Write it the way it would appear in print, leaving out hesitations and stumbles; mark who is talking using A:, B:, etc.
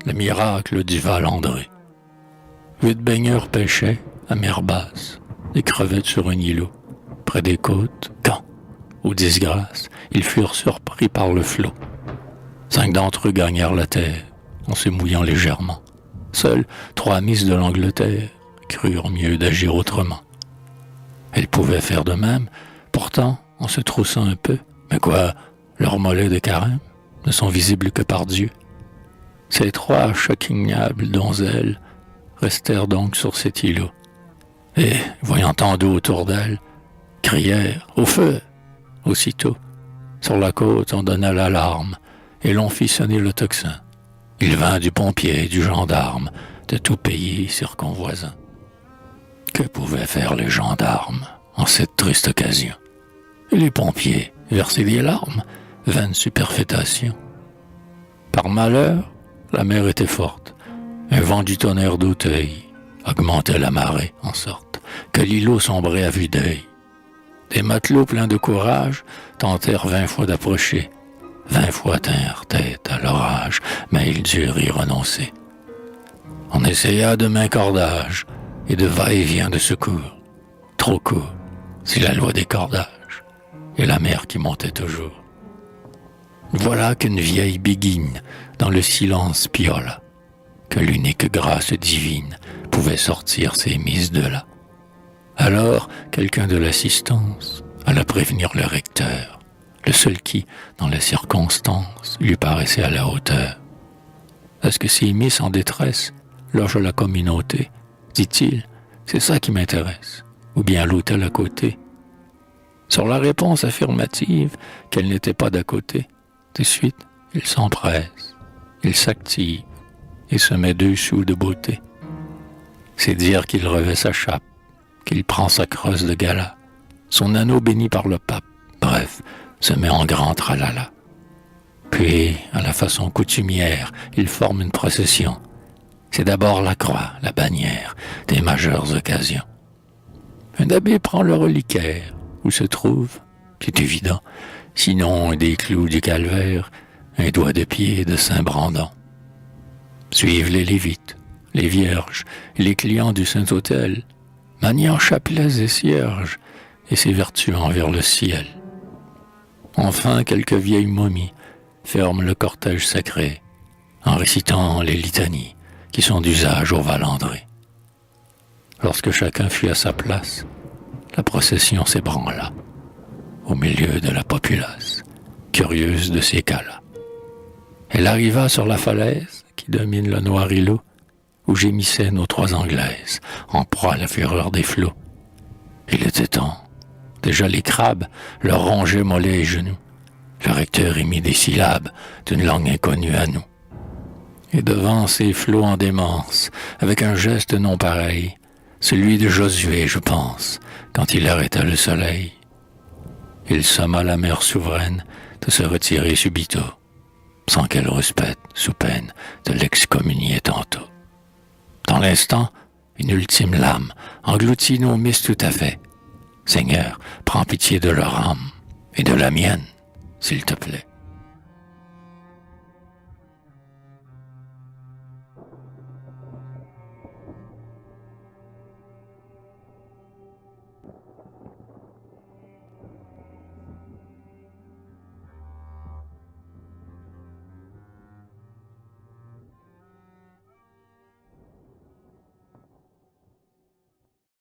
A: le miracle du Val-André. 8 baigneurs pêchaient, à mer basse, des crevettes sur un îlot, près des côtes, quand, aux disgrâces, ils furent surpris par le flot. 5 d'entre eux gagnèrent la terre, en se mouillant légèrement. Seuls 3 Miss de l'Angleterre crurent mieux d'agir autrement. Elles pouvaient faire de même, pourtant, en se troussant un peu, mais quoi, leurs mollets de carême ne sont visibles que par Dieu. Ces 3 choquignables donzelles restèrent donc sur cet îlot, et, voyant tant d'eau autour d'elles, crièrent « Au feu !» Aussitôt, sur la côte, on donna l'alarme, et l'on fit sonner le tocsin. Il vint du pompier et du gendarme, de tout pays circonvoisin. Que pouvaient faire les gendarmes en cette triste occasion? Et les pompiers versaient des larmes, vaine superfétation. Par malheur, la mer était forte. Un vent du tonnerre d'Auteuil augmentait la marée, en sorte que l'îlot sombrait à vue d'œil. Des matelots pleins de courage tentèrent 20 fois d'approcher. 20 fois tinrent tête à l'orage, mais ils durent y renoncer. On essaya de main cordage et de va-et-vient de secours. Trop court, c'est la loi des cordages, et la mer qui montait toujours. Voilà qu'une vieille béguine dans le silence piola, que l'unique grâce divine pouvait sortir ses mises de là. Alors, quelqu'un de l'assistance alla prévenir le recteur, le seul qui, dans les circonstances, lui paraissait à la hauteur. « Est-ce que ces miss en détresse logent la communauté ?» dit-il. « C'est ça qui m'intéresse. Ou bien l'hôtel à côté. » Sur la réponse affirmative qu'elle n'était pas d'à côté, de suite, il s'empresse, il s'active et se met 2 sous de beauté. C'est dire qu'il revêt sa chape, qu'il prend sa crosse de gala, son anneau béni par le pape, bref, se met en grand tralala. Puis, à la façon coutumière, il forme une procession. C'est d'abord la croix, la bannière, des majeures occasions. Un abbé prend le reliquaire, où se trouve, c'est évident, sinon des clous du calvaire, un doigt de pied de Saint-Brandon. Suivent les lévites, les vierges, les clients du Saint-Autel, maniant chapelets et cierges, et s'évertuant vers le ciel. Enfin, quelques vieilles momies ferment le cortège sacré, en récitant les litanies qui sont d'usage au Val-André. Lorsque chacun fut à sa place, la procession s'ébranla, au milieu de la populace, curieuse de ces cas-là. Elle arriva sur la falaise qui domine le noir îlot, où gémissaient nos 3 Anglaises, en proie à la fureur des flots. Il était temps. Déjà les crabes leur rongeaient mollets et genoux. Le recteur émit des syllabes d'une langue inconnue à nous. Et devant ces flots en démence, avec un geste non pareil, celui de Josué, je pense, quand il arrêta le soleil, il somma la mer souveraine de se retirer subito, sans qu'elle respecte, sous peine de l'excommunier tantôt. Dans l'instant, une ultime lame engloutit nos miss tout à fait. Seigneur, prends pitié de leur âme et de la mienne, s'il te plaît.